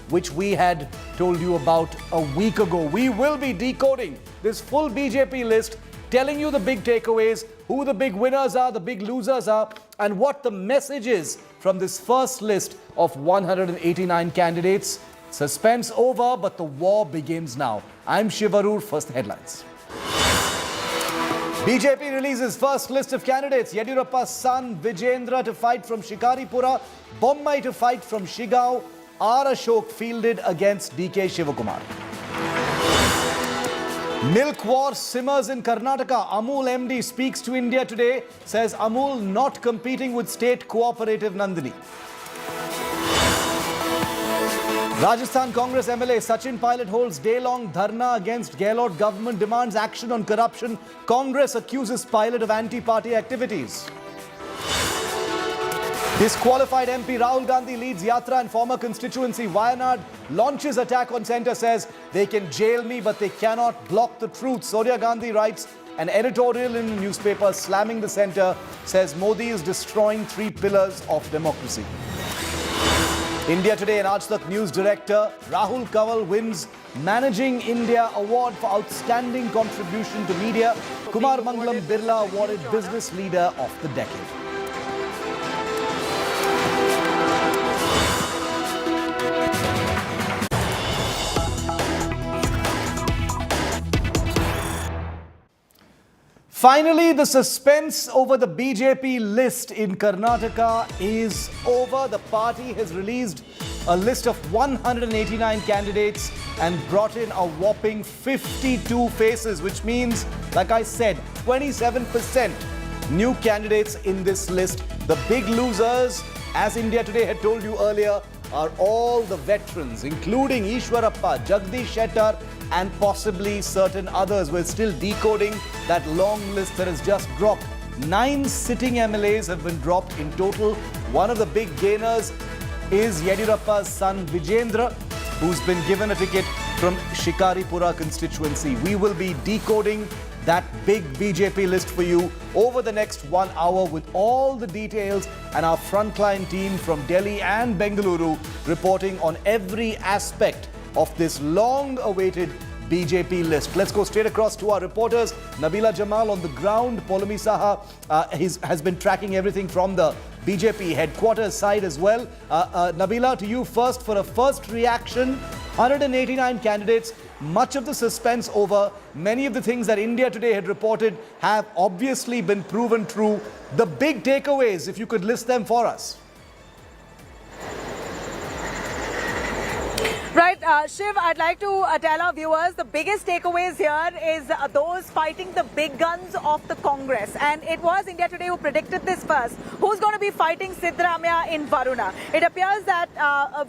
which we had told you about a week ago. We will be decoding this full BJP list, telling you the big takeaways, who the big winners are, the big losers are, and what the message is from this first list of 189 candidates. Suspense over, but the war begins now. I'm Shiv Aroor, first headlines. BJP releases first list of candidates. Yediyurappa's son Vijendra to fight from Shikaripura, Bommai to fight from Shigao, R. Ashok fielded against DK Shivakumar. Milk war simmers in Karnataka. Amul MD speaks to India today, says Amul not competing with state cooperative Nandini. Rajasthan Congress MLA Sachin Pilot holds day-long dharna against Gehlot government, demands action on corruption. Congress accuses Pilot of anti-party activities. Disqualified MP Rahul Gandhi leads Yatra in former constituency Wayanad, launches attack on centre, says they can jail me but they cannot block the truth. Sonia Gandhi writes an editorial in the newspaper slamming the centre, says Modi is destroying three pillars of democracy. India Today and Aaj Tak News Director Rahul Kanwal wins Managing India Award for Outstanding Contribution to Media. Kumar Mangalam Birla awarded Business Leader of the Decade. Finally, the suspense over the BJP list in Karnataka is over. The party has released a list of 189 candidates and brought in a whopping 52 faces, which means, like I said, 27% new candidates in this list. The big losers, as India Today had told you earlier, are all the veterans, including Ishwarappa, Jagdish Shettar, and possibly certain others. We're still decoding that long list that has just dropped. 9 sitting MLAs have been dropped in total. One of the big gainers is Yediyurappa's son Vijendra, who's been given a ticket from Shikaripura constituency. We will be decoding that big BJP list for you over the next 1 hour with all the details, and our frontline team from Delhi and Bengaluru reporting on every aspect of this long-awaited BJP list. Let's go straight across to our reporters. Nabila Jamal on the ground. Polami Saha has been tracking everything from the BJP headquarters side as well. Nabila, to you first for a first reaction. 189 candidates, much of the suspense over. Many of the things that India Today had reported have obviously been proven true. The big takeaways, if you could list them for us. Right, Shiv, I'd like to tell our viewers the biggest takeaways here is those fighting the big guns of the Congress. And it was India Today who predicted this first. Who's going to be fighting Siddaramaiah in Varuna? It appears that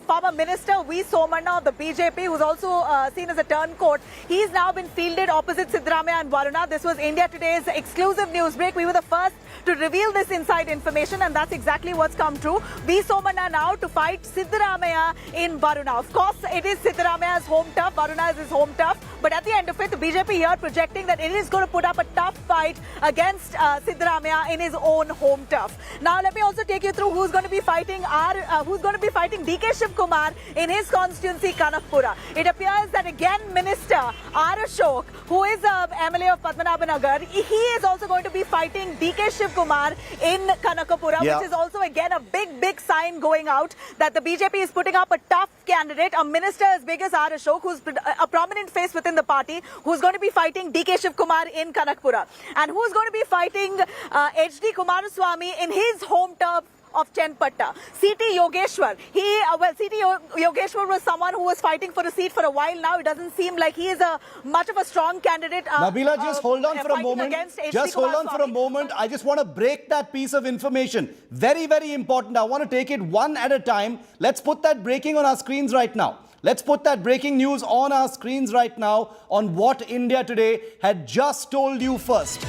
former Minister V. Somana of the BJP, who's also seen as a turncoat, he's now been fielded opposite Siddaramaiah and Varuna. This was India Today's exclusive news break. We were the first to reveal this inside information, and that's exactly what's come true. V. Somana now to fight Siddaramaiah in Varuna. Of course, it is Siddaramaiah's home turf, Varuna is his home turf, but at the end of it, the BJP here projecting that it is going to put up a tough fight against Siddaramaiah in his own home turf. Now, let me also take you through who's going to be fighting DK Shivakumar in his constituency, Kanakpura. It appears that again, Minister R. Ashok, who is a MLA of Padmanabhanagar, he is also going to be fighting DK Shivakumar in Kanakapura, which is also again a big sign going out that the BJP is putting up a tough candidate, a minister as big as R. Ashok, who's a prominent face within the party, who's going to be fighting DK Shivakumar in Kanakpura, and who's going to be fighting HD Kumaraswamy in his home turf of Chenpatta. C.T. Yogeshwar. C.T. Yogeshwar was someone who was fighting for a seat for a while now. It doesn't seem like he is much of a strong candidate. Nabila, just hold on for a moment. Just hold on for a moment. I just want to break that piece of information. Very, very important. I want to take it one at a time. Let's put that breaking on our screens right now. Let's put that breaking news on our screens right now on what India Today had just told you first.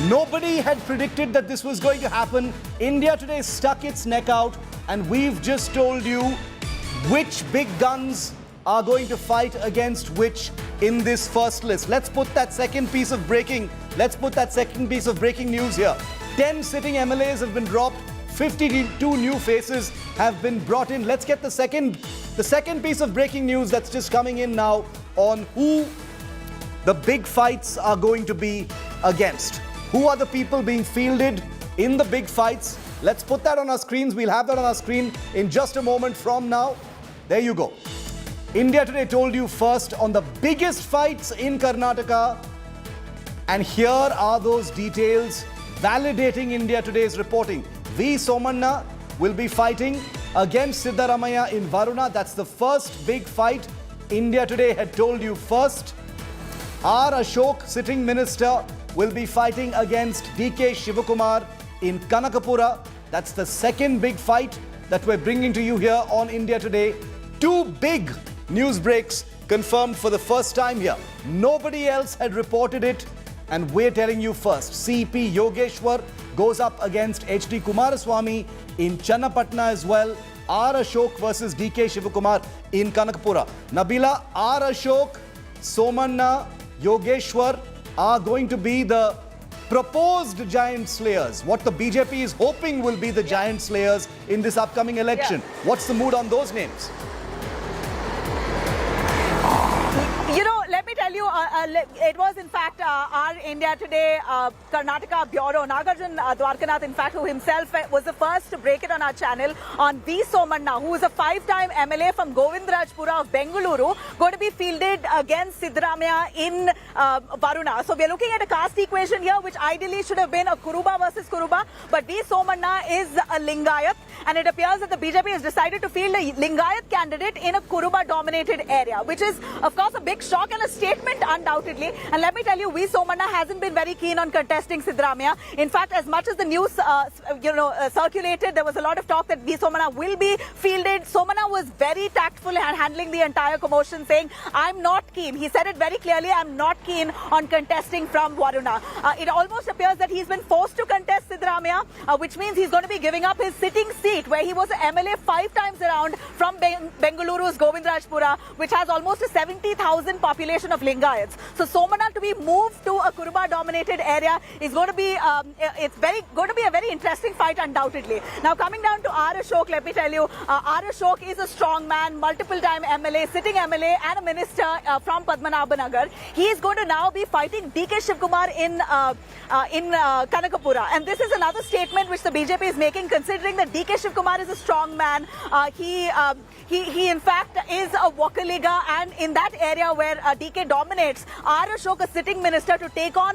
Nobody had predicted that this was going to happen. India Today stuck its neck out, and we've just told you which big guns are going to fight against which in this first list. Let's put that second piece of breaking news here. 10 sitting MLAs have been dropped. 52 new faces have been brought in. Let's get the second piece of breaking news that's just coming in now on who the big fights are going to be against. Who are the people being fielded in the big fights? Let's put that on our screens. We'll have that on our screen in just a moment from now. There you go. India Today told you first on the biggest fights in Karnataka. And here are those details validating India Today's reporting. V. Somanna will be fighting against Siddaramaiah in Varuna. That's the first big fight. India Today had told you first. R. Ashok, sitting minister, will be fighting against DK Shivakumar in Kanakapura. That's the second big fight that we're bringing to you here on India Today. Two big news breaks confirmed for the first time here. Nobody else had reported it, and we're telling you first. CP Yogeshwar goes up against HD Kumaraswamy in Channapatna as well. R. Ashok versus DK Shivakumar in Kanakapura. Nabila, R. Ashok, Somanna, Yogeshwar are going to be the proposed giant slayers. What the BJP is hoping will be the giant slayers in this upcoming election. What's the mood on those names? You know, let me tell you, it was in fact our India Today Karnataka Bureau, Nagarjun Dwarkanath, in fact, who himself was the first to break it on our channel on V. Somanna, who is a 5-time MLA from Govindrajpura of Bengaluru, going to be fielded against Siddaramaiah in Varuna. So we're looking at a caste equation here, which ideally should have been a Kuruba versus Kuruba, but V. Somanna is a Lingayat, and it appears that the BJP has decided to field a Lingayat candidate in a Kuruba-dominated area, which is, of course, a big shock and a statement undoubtedly. And let me tell you, V. Somanna hasn't been very keen on contesting Siddaramaiah. In fact, as much as the news circulated, there was a lot of talk that V. Somanna will be fielded. Somanna was very tactful and handling the entire commotion, saying, I'm not keen. He said it very clearly, I'm not keen on contesting from Varuna. It almost appears that he's been forced to contest Siddaramaiah, which means he's going to be giving up his sitting seat, where he was an MLA 5 times around from Bengaluru's Govindrajpura, which has almost a 70,000 population of Lingayats. So Somanna to be moved to a Kuruba-dominated area is going to be going to be a very interesting fight, undoubtedly. Now, coming down to R. Ashok, let me tell you, R. Ashok is a strong man, multiple-time MLA, sitting MLA, and a minister from Padmanabhanagar. He is going to now be fighting DK Shivkumar in Kanakapura, and this is another statement which the BJP is making, considering that DK Shivkumar is a strong man. He in fact is a Wakaliga, and in that area where DK dominates, R. Ashok, a sitting minister, to take on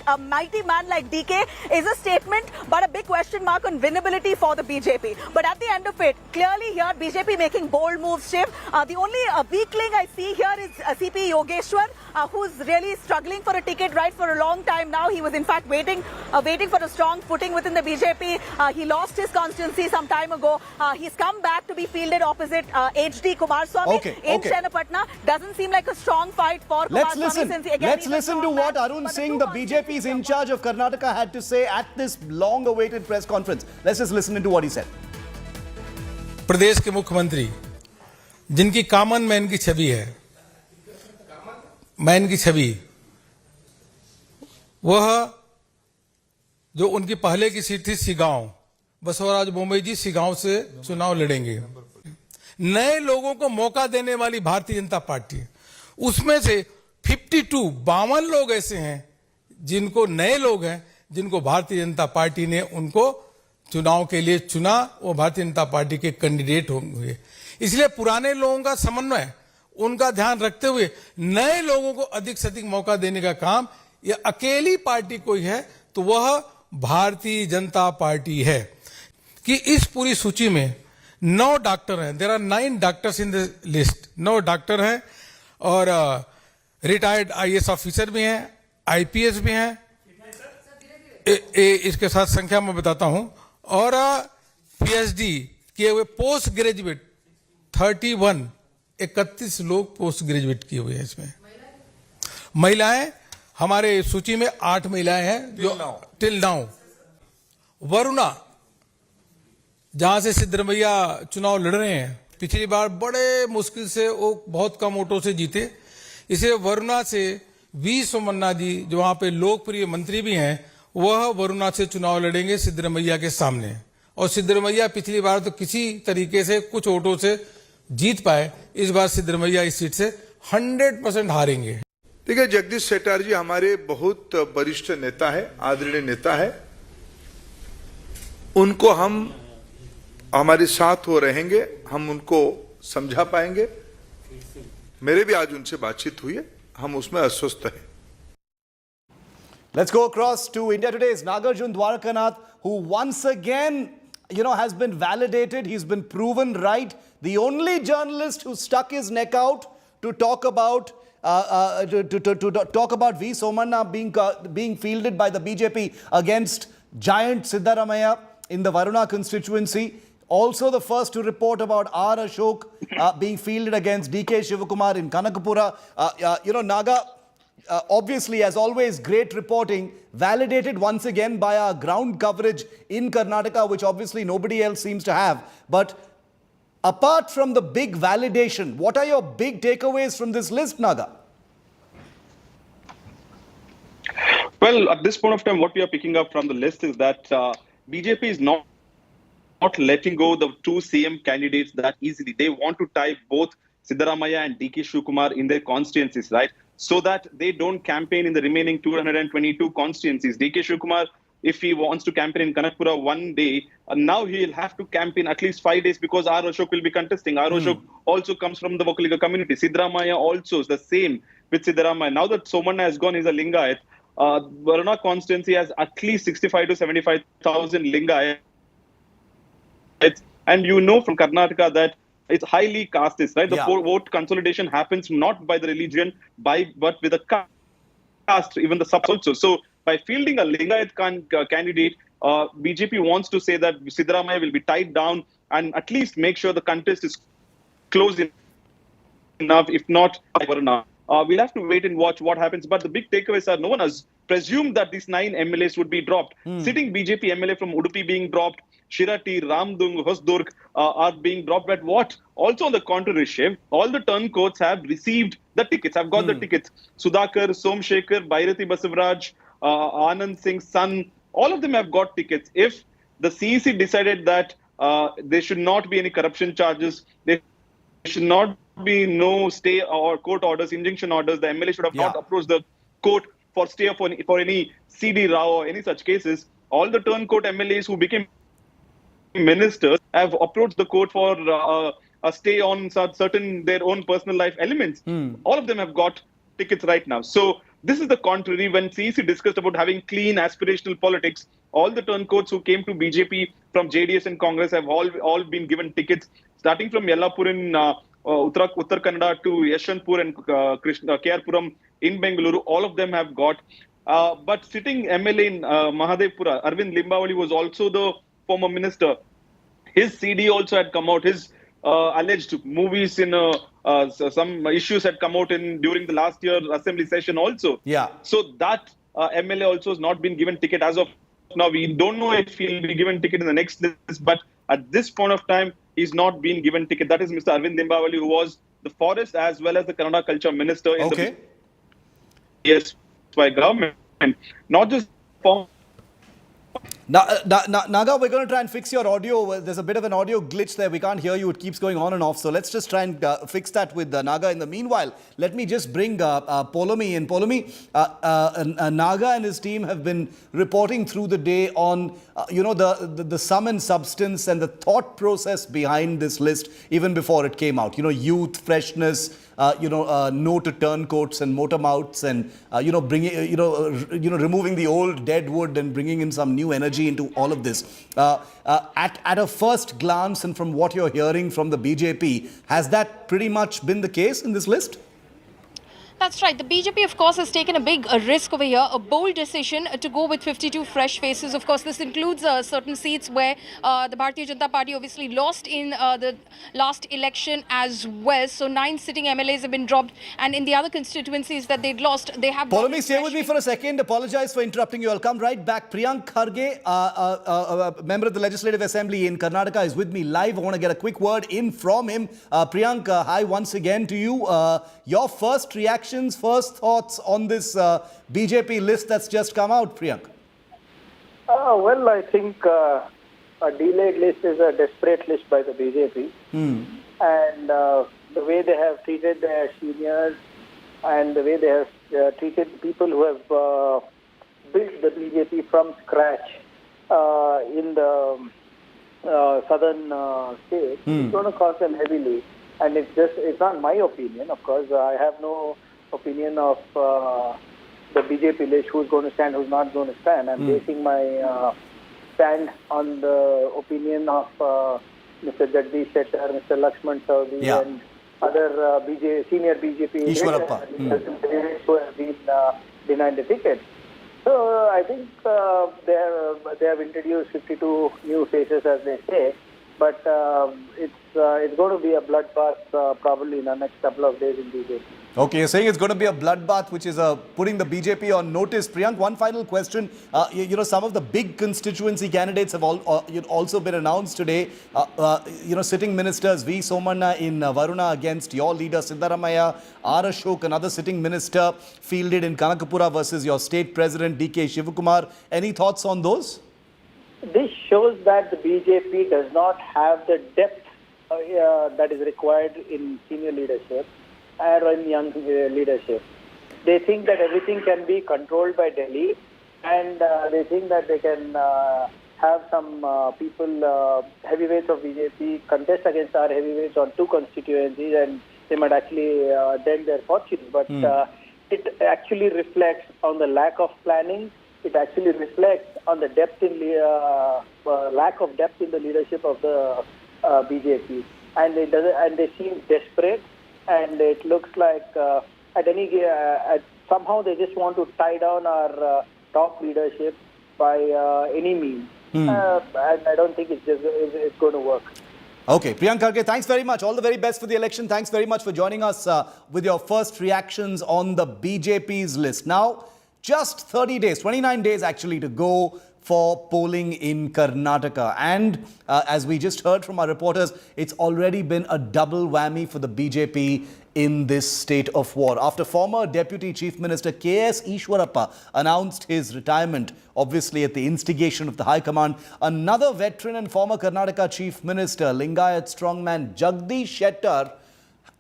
a mighty man like DK is a statement, but a big question mark on winnability for the BJP. But at the end of it, clearly here BJP making bold moves, Shiv. The only weakling I see here is CP Yogeshwar, who's really struggling for a ticket right for a long time now. He was in fact waiting for a strong footing within the BJP. He lost his constituency some time ago. He's come back to be fielded opposite HD Kumaraswamy in Channapatna. Doesn't seem like a strong fight for Kumaraswamy. Let's listen to what Arun Singh, the BJP's in charge of Karnataka, had to say at this long-awaited press conference. Let's just listen to what he said. प्रदेश के मुख्यमंत्री, जिनकी common man की छवि है, man की छवि, वह जो उनकी पहले की सीट थी सिगांव, बसवराज बोम्बई जी सिगांव से चुनाव लड़ेंगे। नए लोगों को मौका देने वाली भारतीय जनता पार्टी, उसमें से 52 लोग ऐसे हैं जिनको नए लोग हैं, जिनको भारतीय जनता पार्टी ने उनको चुनाव के लिए चुना, वो भारतीय जनता पार्टी के कैंडिडेट होंगे। इसलिए पुराने लोगों का समन्वय, उनका ध्यान रखते हुए नए लोगों को अधिक से अधिक मौका देने का काम ये अकेली पार्टी कोई है तो वह भारतीय जनता पार्टी है। कि इस पूरी सूची में 9 डॉक्टर हैं, there are 9 doctors in the list, 9 doctor हैं और रिटायर्ड आईएएस ऑफिसर भी हैं, आईपीएस भी हैं, इसके साथ संख्या मैं बताता हूं, और पीएचडी किए हुए पोस्ट ग्रेजुएट 31 लोग पोस्ट ग्रेजुएट किए हुए हैं। इसमें महिलाएं हमारे सूची में 8 महिलाएं हैं जो टिल नाउ। वरुणा, जहां से सिद्धरमैया चुनाव लड़ रहे हैं, पिछली बार बड़े मुश्किल से वो बहुत कम वोटों से जीते, इसे वरुणा से वी सोमन्ना जी जो वहां पे लोकप्रिय मंत्री भी हैं, वह वरुणा से चुनाव लड़ेंगे सिद्धरमैया के सामने। और सिद्धरमैया पिछली बार तो किसी तरीके से कुछ वोटों से जीत पाए, इस बार सिद्धरमैया इस सीट से 100% हारेंगे। देखिए, जगदीश शेट्टार जी हमारे बहुत वरिष्ठ नेता है, आदरणीय नेता है। उनको हम हमारे साथ वो रहेंगे, हम उनको समझा पाएंगे। मेरे भी आज उनसे बातचीत हुई है, हम उसमें अस्वस्थ हैं। Let's go across to India Today's Nagarjun Dwarkanath, who once again, has been validated. He's been proven right. The only journalist who stuck his neck out to talk about talk about V. Somanna being fielded by the BJP against giant Siddaramaiah in the Varuna constituency. Also the first to report about R. Ashok being fielded against DK Shivakumar in Kanakapura. Naga, obviously, as always, great reporting, validated once again by our ground coverage in Karnataka, which obviously nobody else seems to have. But apart from the big validation, what are your big takeaways from this list, Naga? Well, at this point of time, what we are picking up from the list is that BJP is not letting go the two CM candidates that easily. They want to tie both Siddaramaiah and DK Shivakumar in their constituencies, right? So that they don't campaign in the remaining 222 constituencies. DK Shivakumar, if he wants to campaign in Kanakapura one day, now he'll have to campaign at least 5 days because R. Ashok will be contesting. R. Ashok also comes from the Vokaliga community. Siddaramaiah also is the same with Siddaramaiah. Now that Somanna has gone, he's a Lingayat. Varuna constituency has at least 65 to 75,000 Lingayat. And from Karnataka that it's highly casteist, right? The vote consolidation happens not by the religion, but with the caste, even the subs also. So by fielding a Lingayat candidate, BJP wants to say that Siddaramaiah will be tied down and at least make sure the contest is close enough, if not Varuna. We'll have to wait and watch what happens. But the big takeaways are no one has presumed that these 9 MLAs would be dropped. Sitting BJP MLA from Udupi being dropped, Shirati, Ramdung, Hosdurg are being dropped. But what? Also on the contrary, Shiv, all the turncoats have received the tickets, have got the tickets. Sudhakar, Somshekhar, Bhairati Basavaraj, Anand Singh's son, all of them have got tickets. If the CEC decided that there should not be any corruption charges, there should not be no stay or court orders, injunction orders, the MLA should have not approached the court for stay for any CD Rao or any such cases. All the turncoat MLAs who became ministers have approached the court for a stay on certain their own personal life elements. All of them have got tickets right now. So this is the contrary. When CEC discussed about having clean aspirational politics, all the turncoats who came to BJP from JDS and Congress have all been given tickets, starting from Yellapur in Uttar Kannada to Yeshwanthpur and KR in Bengaluru. All of them have got. But sitting MLA in Mahadevpura, Arvind Limbavali was also the former minister. His CD also had come out. His alleged movies in some issues had come out during the last year assembly session also. So that MLA also has not been given ticket as of now. We don't know if he'll be given ticket in the next list, but at this point of time, he's not been given ticket. That is Mr. Arvind Limbavali, who was the forest as well as the Kannada culture minister in the BSY government. Not just Naga, we're going to try and fix your audio. There's a bit of an audio glitch there. We can't hear you. It keeps going on and off. So let's just try and fix that with Naga. In the meanwhile, let me just bring Polomi in. Polomi, Naga and his team have been reporting through the day on, the sum and substance and the thought process behind this list even before it came out. Youth, freshness, no to turncoats and motor mouths, and bringing, removing the old dead wood and bringing in some new energy into all of this. At a first glance, and from what you're hearing from the BJP, has that pretty much been the case in this list? That's right. The BJP, of course, has taken a big risk over here, a bold decision to go with 52 fresh faces. Of course, this includes certain seats where the Bharatiya Janata Party obviously lost in the last election as well. So 9 sitting MLAs have been dropped, and in the other constituencies that they'd lost, they have... Polomi, stay with me for a second. Apologize for interrupting you. I'll come right back. Priyank Kharge, a member of the Legislative Assembly in Karnataka, is with me live. I want to get a quick word in from him. Priyank, hi once again to you. Your first reactions, first thoughts on this BJP list that's just come out, Priyank? Well, I think a delayed list is a desperate list by the BJP. And the way they have treated their seniors and the way they have treated people who have built the BJP from scratch in the southern states, it's going to cost them heavily. And it's not my opinion, of course. I have no opinion of the BJP list, who's going to stand, who's not going to stand. I'm basing my stand on the opinion of Mr. Jagdish Shettar, Mr. Lakshman Saudi, and other senior BJP leaders who have been denied the ticket. So I think they have introduced 52 new faces, as they say, but it's going to be a bloodbath probably in the next couple of days in BJP. Okay, you're saying it's going to be a bloodbath, which is putting the BJP on notice. Priyank, one final question. Some of the big constituency candidates have also been announced today. Sitting ministers V. Somanna in Varuna against your leader Siddaramaiah, R. Ashok, another sitting minister, fielded in Kanakapura versus your state president D.K. Shivakumar. Any thoughts on those? This shows that the BJP does not have the depth that is required in senior leadership or in young leadership. They think that everything can be controlled by Delhi, and they think that they can have some people, heavyweights of BJP, contest against our heavyweights on 2 constituencies, and they might actually dent their fortunes. But it actually reflects on the lack of planning. It actually reflects on the depth in lack of depth in the leadership of the BJP, and they seem desperate. And it looks like somehow they just want to tie down our top leadership by any means. And I don't think it's going to work. Okay, Priyank Kharge, thanks very much. All the very best for the election. Thanks very much for joining us with your first reactions on the BJP's list. Now, just 30 days, 29 days actually to go for polling in Karnataka. And as we just heard from our reporters, it's already been a double whammy for the BJP in this state of war. After former Deputy Chief Minister K.S. Ishwarappa announced his retirement, obviously at the instigation of the High Command, another veteran and former Karnataka Chief Minister, Lingayat strongman Jagdish Shettar,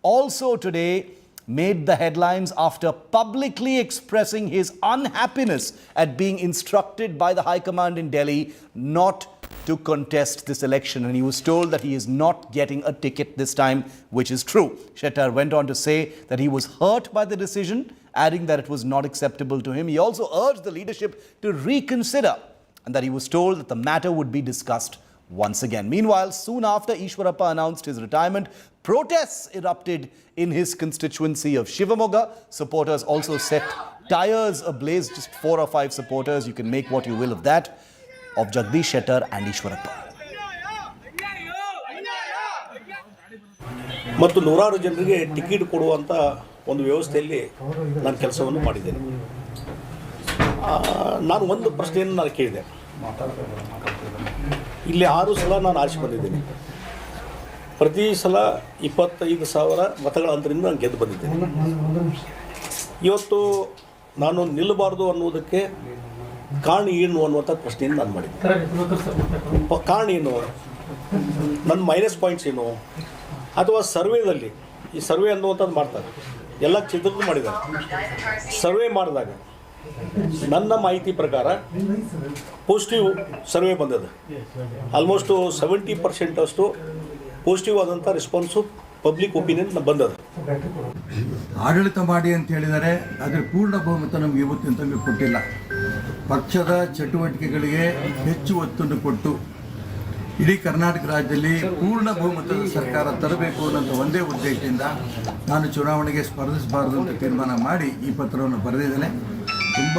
also today made the headlines after publicly expressing his unhappiness at being instructed by the High Command in Delhi not to contest this election. And he was told that he is not getting a ticket this time, which is true. Shettar went on to say that he was hurt by the decision, adding that it was not acceptable to him. He also urged the leadership to reconsider and that he was told that the matter would be discussed once again. Meanwhile, soon after Ishwarappa announced his retirement, protests erupted in his constituency of Shivamogga. Supporters also set tires ablaze, just 4 or 5 supporters, you can make what you will of that, of Jagdish Shettar and Ishwarappa. ಮತ್ತು ನೂರಾರು ಜನರಿಗೆ ticket ಕೊಡುವಂತ ಒಂದು ವ್ಯವಸ್ಥೆಯಲ್ಲಿ ನಾನು ಕೆಲಸವನ್ನು ಮಾಡಿದ್ದೇನೆ. ನಾನು ಒಂದು ಪ್ರಶ್ನೆಯನ್ನು ನಾನು ಕೇಳಿದೆ. ಇಲ್ಲಿ 6 ಸಲ ನಾನು ಆರಿಸಿ ಬಂದಿದ್ದೇನೆ. ಪ್ರತಿ ಸಲ 25,000 ಮತಗಳ ಅಂತರಿಂದ ನಾನು ಗೆದ್ದು ಬಂದಿದ್ದೇನೆ. ಇವತ್ತು ನಾನು ನಿಲ್ಲಬಾರ್ದು ಅನ್ನೋದಕ್ಕೆ ಕಾರಣ ಏನು ಅನ್ನುವಂಥ ಪ್ರಶ್ನೆಯನ್ನು ನಾನು ಮಾಡಿದ್ದೆ. ಕಾರಣ ಏನು, ನನ್ನ ಮೈನಸ್ ಪಾಯಿಂಟ್ಸ್ ಏನು, ಅಥವಾ ಸರ್ವೇದಲ್ಲಿ ಈ ಸರ್ವೆ ಅನ್ನುವಂಥದ್ದು ಮಾಡ್ತಾರೆ, ಎಲ್ಲ ಕ್ಷೇತ್ರಕ್ಕೂ ಮಾಡಿದ್ದಾರೆ. ಸರ್ವೆ ಮಾಡಿದಾಗ ನನ್ನ ಮಾಹಿತಿ ಪ್ರಕಾರ ಪಾಸಿಟಿವ್ ಸರ್ವೆ ಬಂದದ್ದು. ಆಲ್ಮೋಸ್ಟು 70% ಅಷ್ಟು ಪಾಸಿಟಿವ್ ಆದಂಥ ರೆಸ್ಪಾನ್ಸು ಪಬ್ಲಿಕ್ ಒಪಿನಿಯನ್ ಬಂದದ್ದು. ಆಡಳಿತ ಮಾಡಿ ಅಂತ ಹೇಳಿದರೆ ಅದರ ಪೂರ್ಣ ಬಹುಮತ ನಮಗೆ ಇವತ್ತಿನ ತನಕ ಕೊಟ್ಟಿಲ್ಲ. ಪಕ್ಷದ ಚಟುವಟಿಕೆಗಳಿಗೆ ಹೆಚ್ಚು ಒತ್ತನ್ನು ಕೊಟ್ಟು ಇಡೀ ಕರ್ನಾಟಕ ರಾಜ್ಯದಲ್ಲಿ ಪೂರ್ಣ ಬಹುಮತದ ಸರ್ಕಾರ ತರಬೇಕು ಅನ್ನೋ ಒಂದೇ ಉದ್ದೇಶದಿಂದ ನಾನು ಚುನಾವಣೆಗೆ ಸ್ಪರ್ಧಿಸಬಾರದು ಅಂತ ತೀರ್ಮಾನ ಮಾಡಿ ಈ ಪತ್ರವನ್ನು ಬರೆದಿದ್ದೇನೆ. ತುಂಬ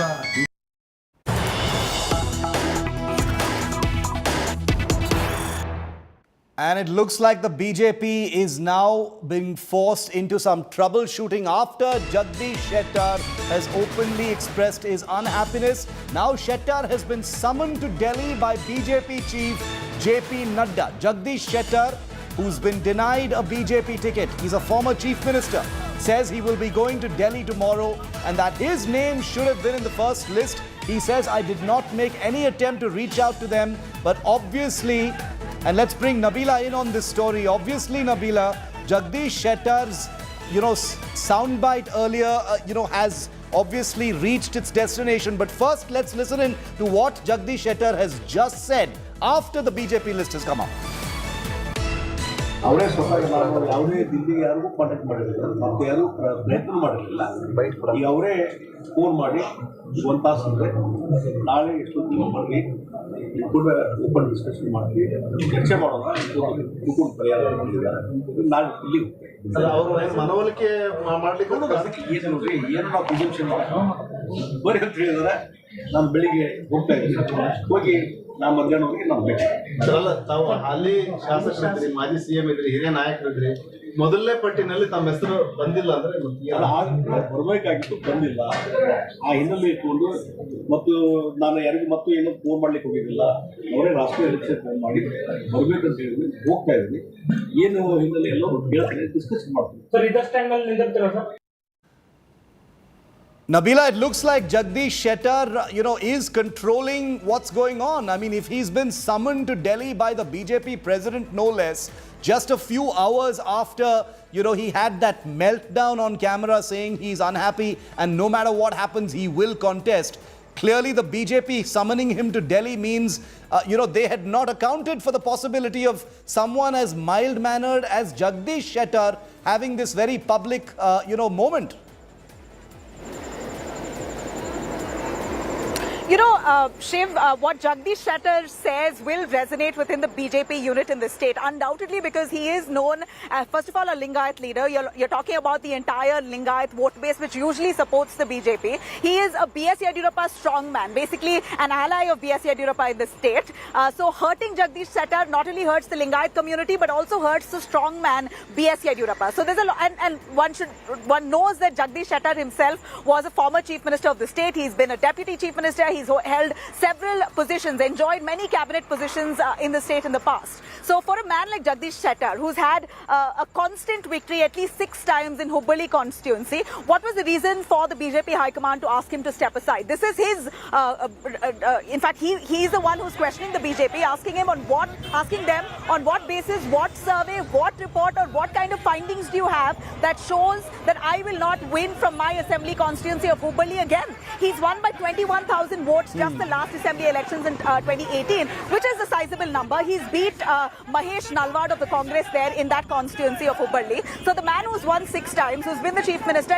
And it looks like the BJP is now being forced into some troubleshooting after Jagdish Shettar has openly expressed his unhappiness. Now Shettar has been summoned to Delhi by BJP chief JP Nadda. Jagdish Shettar, who's been denied a BJP ticket, he's a former chief minister, says he will be going to Delhi tomorrow and that his name should have been in the first list. He says, I did not make any attempt to reach out to them, but obviously, and let's bring Nabila in on this story. Obviously, Nabila, Jagdish Shettar's, soundbite earlier, has obviously reached its destination. But first, let's listen in to what Jagdish Shettar has just said after the BJP list has come out. ಅವರೇ ಸ್ವತಃ ಯಾವುದೇ ದಿಲ್ಲಿಗೆ ಯಾರಿಗೂ contact ಮಾಡಿರಲಿಲ್ಲ, ಮತ್ತೆ ಯಾರು ಪ್ರಯತ್ನ ಮಾಡಿರಲಿಲ್ಲ. ಈಗ ಅವರೇ ಫೋನ್ ಮಾಡಿ ಒಂದು ತಾಸು ಅಂದರೆ ನಾಳೆ ಎಷ್ಟೊತ್ತಿಗೆ ಮಾಡಿ ಕೂಡ ಓಪನ್ ಡಿಸ್ಕಷನ್ ಮಾಡಿ ಚರ್ಚೆ ಮಾಡೋಣ, ಕೂತ್ಕೊಂಡು ಪರಿಹಾರ ಮಾಡಿದ್ದಾರೆ. ನಾಳೆ ದಿಲ್ಲಿಗೆ ಅವರು ಮನವೊಲಿಕೆ ಮಾಡ್ಲಿಕ್ಕೆ ಏನು ನೋಡ್ರಿ, ಏನು ನಾವು ಪ್ರಿಸಂಪ್ಷನ್ ಬರೀ ಅಂತ ಹೇಳಿದ್ರೆ ನಾನು ಬೆಳಿಗ್ಗೆ ಹೋಗ್ತಾ ಇದ್ದೀನಿ, ಹೋಗಿ ನಾವು ಮಧ್ಯಾಹ್ನ ಹೋಗಿ ನಾವು ಭೇಟಿ ಅಲ್ಲ. ತಾವು ಹಾಲಿ ಶಾಸಕರಿದ್ರಿ, ಮಾಜಿ ಸಿಎಂ ಇದ್ರಿ, ಹಿರಿಯ ನಾಯಕರಿದ್ರಿ, ಮೊದಲನೇ ಪಟ್ಟಿನಲ್ಲಿ ತಮ್ಮ ಹೆಸರು ಬಂದಿಲ್ಲ ಅಂದ್ರೆ ಬರಬೇಕಾಗಿತ್ತು, ಬಂದಿಲ್ಲ. ಆ ಹಿನ್ನೆಲೆ ಇಟ್ಕೊಂಡು ಮತ್ತು ನಾನು ಯಾರಿಗೂ ಮತ್ತು ಏನೋ ಫೋನ್ ಮಾಡ್ಲಿಕ್ಕೆ ಹೋಗಿದ್ದಿಲ್ಲ. ಅವರೇ ರಾಷ್ಟ್ರೀಯ ಎಲೆಕ್ಷನ್ ಫೋನ್ ಮಾಡಿ ಬರ್ಬೇಕಂತ ಹೇಳಿದ್ವಿ, ಹೋಗ್ತಾ ಇದ್ವಿ. ಏನು ಹಿನ್ನೆಲೆ ಎಲ್ಲರೂ ಹೇಳ್ತಾರೆ, ಡಿಸ್ಕಸ್ ಮಾಡ್ತೀವಿ ಸರ್. ಇದಷ್ಟು ಟೈಮಲ್ಲಿ ನಿಂತಿರ್ತೀರ sir. Nabila, it looks like Jagdish Shettar, is controlling what's going on. I mean, if he's been summoned to Delhi by the BJP president, no less, just a few hours after, he had that meltdown on camera saying he's unhappy and no matter what happens, he will contest. Clearly, the BJP summoning him to Delhi means, they had not accounted for the possibility of someone as mild-mannered as Jagdish Shettar having this very public, moment. Shiv, what Jagdish Shettar says will resonate within the BJP unit in the state, undoubtedly, because he is known as, first of all, a Lingayat leader. You're talking about the entire Lingayat vote base, which usually supports the BJP. He is a B.S. Yediyurappa strongman, basically an ally of B.S. Yediyurappa in the state. So hurting Jagdish Shettar not only hurts the Lingayat community, but also hurts the strongman B.S. Yediyurappa. So there's a lot, and one knows that Jagdish Shettar himself was a former chief minister of the state. He's been a deputy chief minister. He's held several positions, enjoyed many cabinet positions in the state in the past. So for a man like Jagdish Shettar, who's had a constant victory at least 6 times in Hubballi constituency, what was the reason for the BJP High Command to ask him to step aside? This is his, in fact, he's the one who's questioning the BJP, asking them on what basis, what survey, what report, or what kind of findings do you have that shows that I will not win from my assembly constituency of Hubballi again? He's won by 21,000 votes just the last assembly elections in 2018, which is a sizable number. He's beat Mahesh Nalwad of the Congress there in that constituency of Hubballi. So the man who's won 6 times, who's been the chief minister,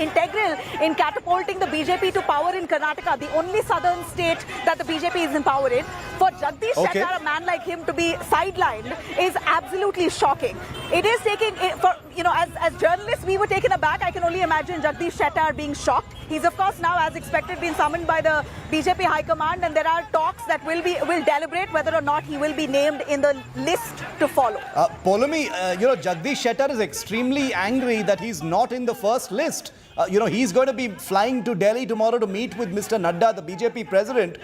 integral in catapulting the BJP to power in Karnataka, the only southern state that the BJP is in power in. For Jagdish Shettar, a man like him to be sidelined is absolutely shocking. It is taking, as journalists, we were taken aback. I can only imagine Jagdish Shettar being shocked. He's, of course, now, as expected, been summoned by the BJP High Command, and there are talks that will deliberate whether or not he will be named in the list to follow. Polami, Jagdish Shettar is extremely angry that he's not in the first list. He's going to be flying to Delhi tomorrow to meet with Mr. Nadda, the BJP president.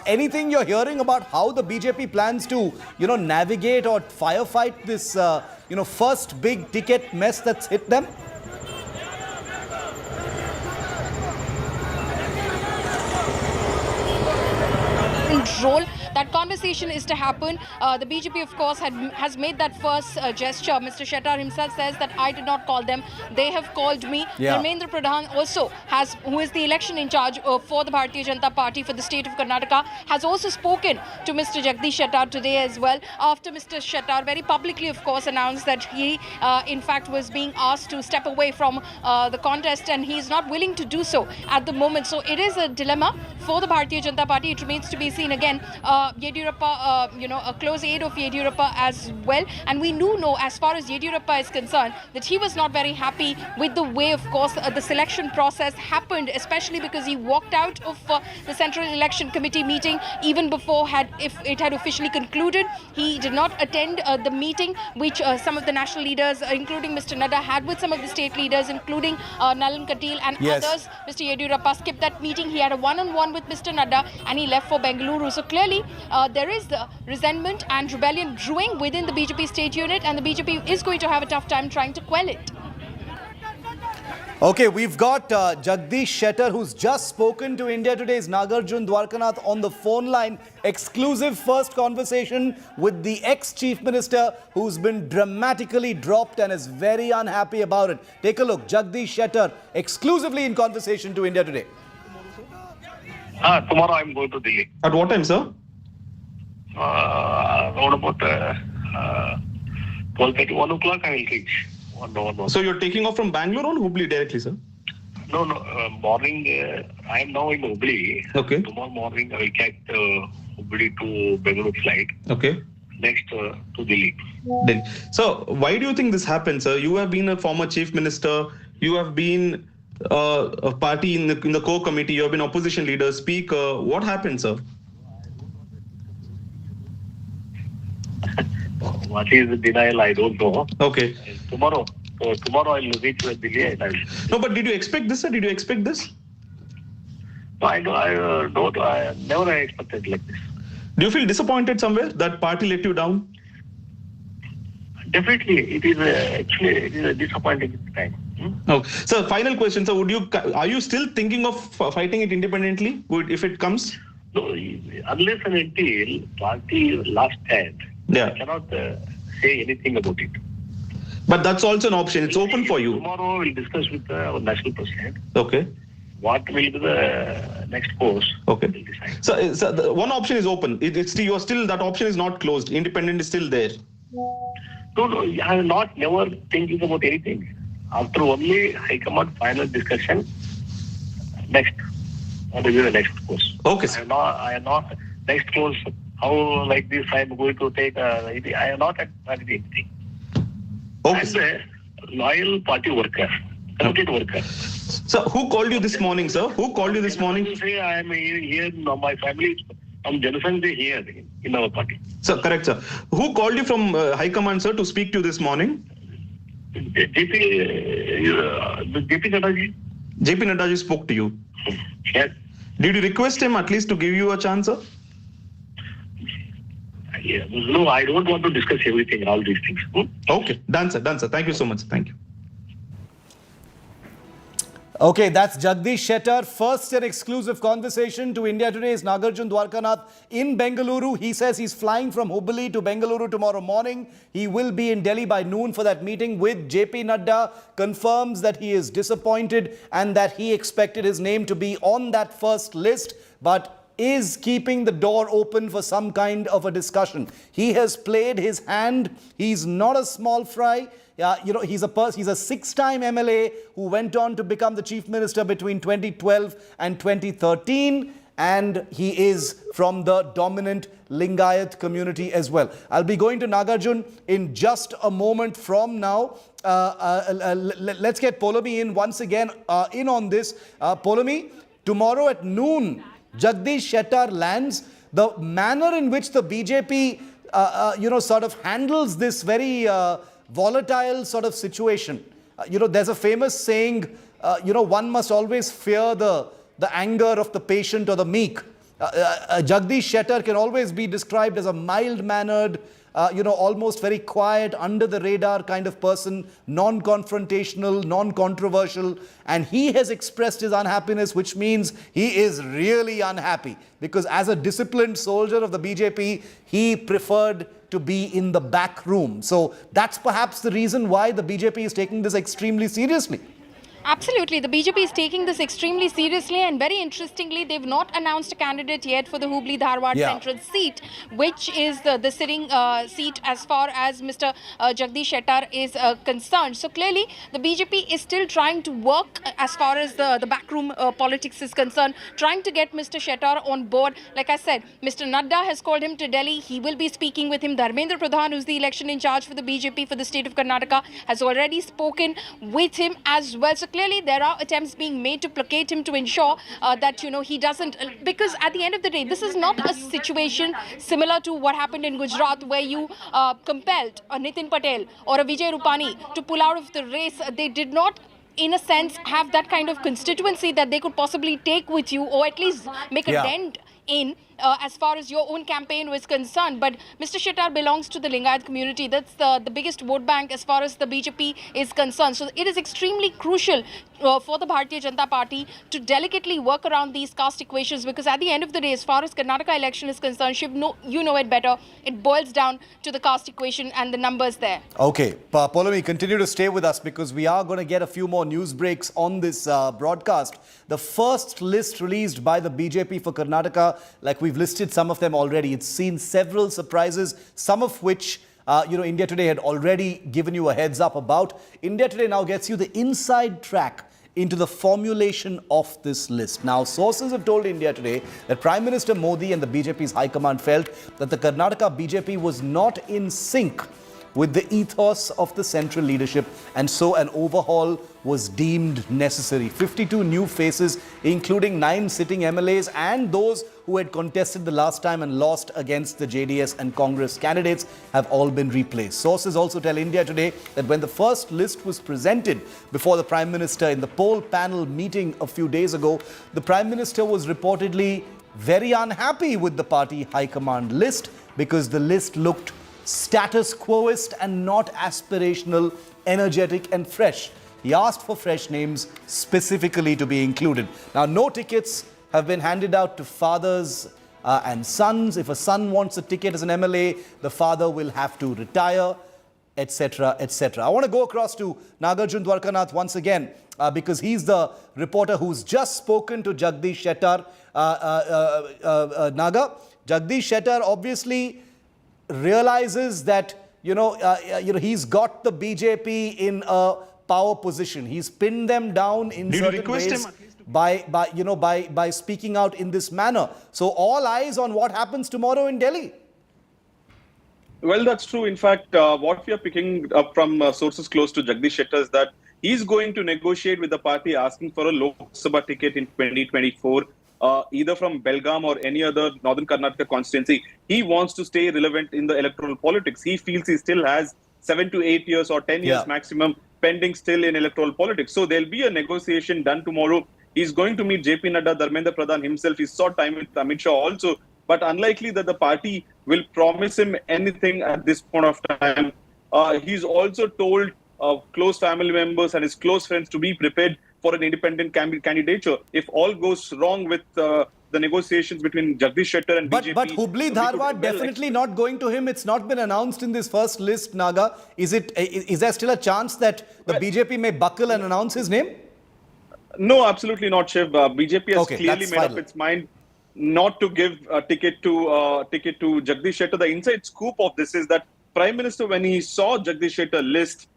Anything you're hearing about how the BJP plans to, navigate or firefight this, first big ticket mess that's hit them? Role. That conversation is to happen. The BJP, of course, has made that first gesture. Mr. Shettar himself says that I did not call them. They have called me. Dharmendra Pradhan also who is the election in charge for the Bharatiya Janata Party for the state of Karnataka, has also spoken to Mr. Jagdish Shettar today as well. After Mr. Shettar very publicly, of course, announced that he, in fact, was being asked to step away from the contest, and he is not willing to do so at the moment. So it is a dilemma for the Bharatiya Janata Party. It remains to be seen again. Yediyurappa, a close aide of Yediyurappa as well. And we do know, as far as Yediyurappa is concerned, that he was not very happy with the way, of course, the selection process happened, especially because he walked out of the Central Election Committee meeting even before if it had officially concluded. He did not attend the meeting which some of the national leaders, including Mr. Nadda, had with some of the state leaders, including Nalan Katil and others. Mr. Yediyurappa skipped that meeting. He had a one-on-one with Mr. Nadda and he left for Bengaluru. So clearly, there is the resentment and rebellion brewing within the BJP state unit, and the BJP is going to have a tough time trying to quell it. Okay, we've got Jagdish Shettar, who's just spoken to India Today's Nagarjun Dwarkanath on the phone line. Exclusive first conversation with the ex-Chief Minister, who's been dramatically dropped and is very unhappy about it. Take a look. Jagdish Shettar, exclusively in conversation to India Today. Tomorrow I'm going to Delhi. At what time, sir? Around about 12:30, 1 o'clock I will reach. So you're taking off from Bangalore or Hubli directly, sir? No, morning I am now in Hubli. Okay. Tomorrow morning I will catch Hubli to Bangalore flight. Okay. Next to Delhi. Delhi. So why do you think this happened, sir? You have been a former chief minister. You have been a party in the core committee. You have been opposition leader, speaker. What happened, sir? What is the denial? I don't know. Okay. Tomorrow I will reach Delhi and I will. No, but did you expect this, sir? Did you expect this? No, I never expected like this. Do you feel disappointed somewhere that party let you down? Definitely, it is a disappointing time. Okay. So, final question, sir. Are you still thinking of fighting it independently if it comes? No, unless and until party last stand, Yeah. I cannot say anything about it. But that's also an option. It's open for you. Tomorrow we'll discuss with our national president. Okay. What will be the next course? Okay. We'll decide. So the one option is open. You are still, that option is not closed. Independent is still there. No, I am never thinking about anything. After only High Command final discussion, next. What will be the next course? Okay, sir. I am not next course. How like this I am going to take? I am not at anything. Okay. I'm a loyal party worker, committed worker. So who called you this morning, sir? Who called you this morning? Say I am here. My family is from Janasangh here in our party. Sir, correct, sir. Who called you from High Command, sir, to speak to you this morning? JP Naddaji. JP Naddaji spoke to you. Yes. Did you request him at least to give you a chance, sir? Yeah. No, I don't want to discuss everything, all these things. Okay, done, sir. Thank you so much. Thank you. Okay, that's Jagdish Shettar. First and exclusive conversation to India Today's Nagarjun Dwarkanath in Bengaluru. He says he's flying from Hubli to Bengaluru tomorrow morning. He will be in Delhi by noon for that meeting with JP Nadda. Confirms that he is disappointed and that he expected his name to be on that first list, but is keeping the door open for some kind of a discussion. He has played his hand. He's not a small fry. He's a six-time MLA who went on to become the chief minister between 2012 and 2013. And he is from the dominant Lingayat community as well. I'll be going to Nagarjun in just a moment from now. Let's get Polomi in once again in on this. Polomi, tomorrow at noon, Jagdish Shettar lands. The manner in which the BJP, sort of handles this very volatile sort of situation. There's a famous saying, one must always fear the anger of the patient or the meek. Jagdish Shettar can always be described as a mild-mannered, almost very quiet, under the radar kind of person, non-confrontational, non-controversial. And he has expressed his unhappiness, which means he is really unhappy. Because as a disciplined soldier of the BJP, he preferred to be in the back room. So that's perhaps the reason why the BJP is taking this extremely seriously. Absolutely. The BJP is taking this extremely seriously, and very interestingly, they've not announced a candidate yet for the Hubli-Dharwad central seat, which is the sitting seat as far as Mr. Jagdish Shettar is concerned. So clearly, the BJP is still trying to work as far as the backroom politics is concerned, trying to get Mr. Shettar on board. Like I said, Mr. Nadda has called him to Delhi. He will be speaking with him. Dharmendra Pradhan, who's the election in charge for the BJP for the state of Karnataka, has already spoken with him as well. So clearly, there are attempts being made to placate him to ensure that, he doesn't... Because at the end of the day, this is not a situation similar to what happened in Gujarat, where you compelled a Nitin Patel or a Vijay Rupani to pull out of the race. They did not, in a sense, have that kind of constituency that they could possibly take with you, or at least make a dent in as far as your own campaign was concerned. But Mr. Shettar belongs to the Lingayat community. That's the biggest vote bank as far as the BJP is concerned. So it is extremely crucial for the Bharatiya Janata Party to delicately work around these caste equations, because at the end of the day, as far as Karnataka election is concerned, Shiv, you know it better, it boils down to the caste equation and the numbers there. Okay, Polomi, continue to stay with us because we are going to get a few more news breaks on this broadcast. The first list released by the BJP for Karnataka, like we've listed some of them already, it's seen several surprises, some of which India Today had already given you a heads up about. India Today now gets you the inside track into the formulation of this list. Now, sources have told India Today that Prime Minister Modi and the BJP's high command felt that the Karnataka BJP was not in sync with the ethos of the central leadership, and so an overhaul was deemed necessary. 52 new faces, including 9 sitting MLAs and those who had contested the last time and lost against the JDS and Congress candidates, have all been replaced. Sources also tell India Today that when the first list was presented before the Prime Minister in the poll panel meeting a few days ago, the Prime Minister was reportedly very unhappy with the party high command list because the list looked status quoist and not aspirational, energetic and fresh. He asked for fresh names specifically to be included. Now, no tickets have been handed out to fathers and sons. If a son wants a ticket as an MLA, the father will have to retire, etc., etc. I want to go across to Nagarjun Dwarkanath once again because he's the reporter who's just spoken to Jagdish Shettar. Naga, Jagdish Shettar obviously realizes that he's got the BJP in a power position. He's pinned them down in certain ways by speaking out in this manner. So all eyes on what happens tomorrow in Delhi. Well, that's true. In fact, what we are picking up from sources close to Jagdish Shettar is that he's going to negotiate with the party asking for a Lok Sabha ticket in 2024. Either from Belgaum or any other northern Karnataka constituency. He wants to stay relevant in the electoral politics. He feels he still has 7 to 8 years or 10 years maximum pending still in electoral politics. So there'll be a negotiation done tomorrow. He's going to meet JP Nadda, Dharmendra Pradhan himself. He sought time with Amit Shah also. But unlikely that the party will promise him anything at this point of time. He's also told close family members and his close friends to be prepared for an independent candidature. If all goes wrong with the negotiations between Jagdish Shettar and BJP... But Hubli Dharwad definitely not going to him. It's not been announced in this first list, Naga. Is there still a chance that the BJP may buckle and announce his name? No, absolutely not, Shiv. BJP has clearly made up its mind not to give a ticket to Jagdish Shettar. The inside scoop of this is that Prime Minister, when he saw Jagdish Shettar list,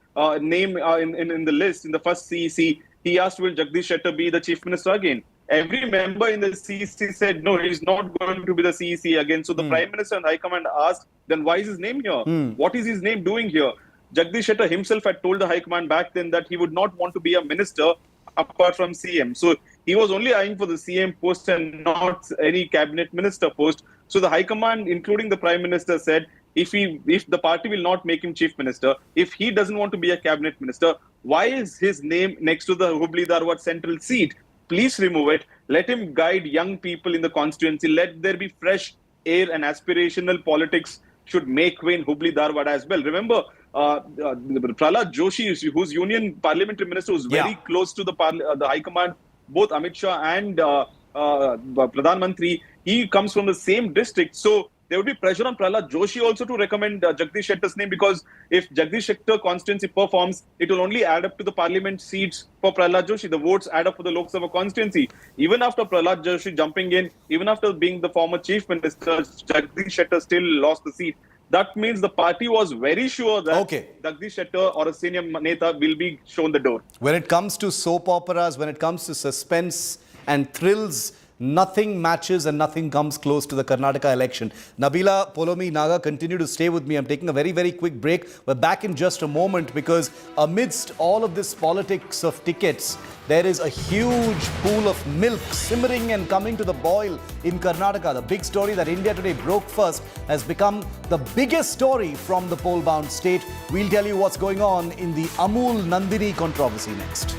name in the list, in the first CEC, he asked, will Jagdish Shettar be the Chief Minister again? Every member in the CEC said, no, he's not going to be the CEC again. So the Prime Minister and High Command asked, then why is his name here? What is his name doing here? Jagdish Shettar himself had told the High Command back then that he would not want to be a minister apart from CM. So he was only eyeing for the CM post and not any cabinet minister post. So the High Command, including the Prime Minister, said, if the party will not make him chief minister, if he doesn't want to be a cabinet minister, why is his name next to the Hubli Dharwad central seat? Please remove it. Let him guide young people in the constituency. Let there be fresh air, and aspirational politics should make way in Hubli Dharwad as well. Remember, Prahlad Joshi, whose union parliamentary minister, was very close to the High Command, both Amit Shah and Pradhan Mantri. He comes from the same district. So there would be pressure on Prahlad Joshi also to recommend Jagdish Shettar's name, because if Jagdish Shettar constituency performs, it will only add up to the parliament seats for Prahlad Joshi. The votes add up for the Lok Sabha constituency. Even after Prahlad Joshi jumping in, even after being the former chief minister, Jagdish Shettar still lost the seat. That means the party was very sure that Jagdish Shettar or a senior Neta will be shown the door. When it comes to soap operas, when it comes to suspense and thrills, nothing matches and nothing comes close to the Karnataka election. Nabila, Polomi, Naga, continue to stay with me. I'm taking a very, very quick break. We're back in just a moment because amidst all of this politics of tickets, there is a huge pool of milk simmering and coming to the boil in Karnataka. The big story that India Today broke first has become the biggest story from the poll-bound state. We'll tell you what's going on in the Amul-Nandini controversy next.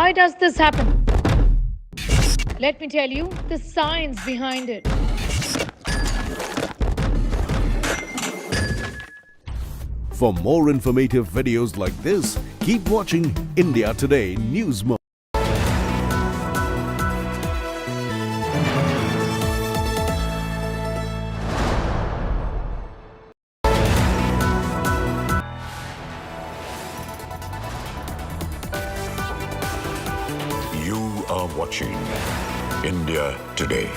Why does this happen? Let me tell you the science behind it. For more informative videos like this, keep watching India Today News Mode. You are watching India Today.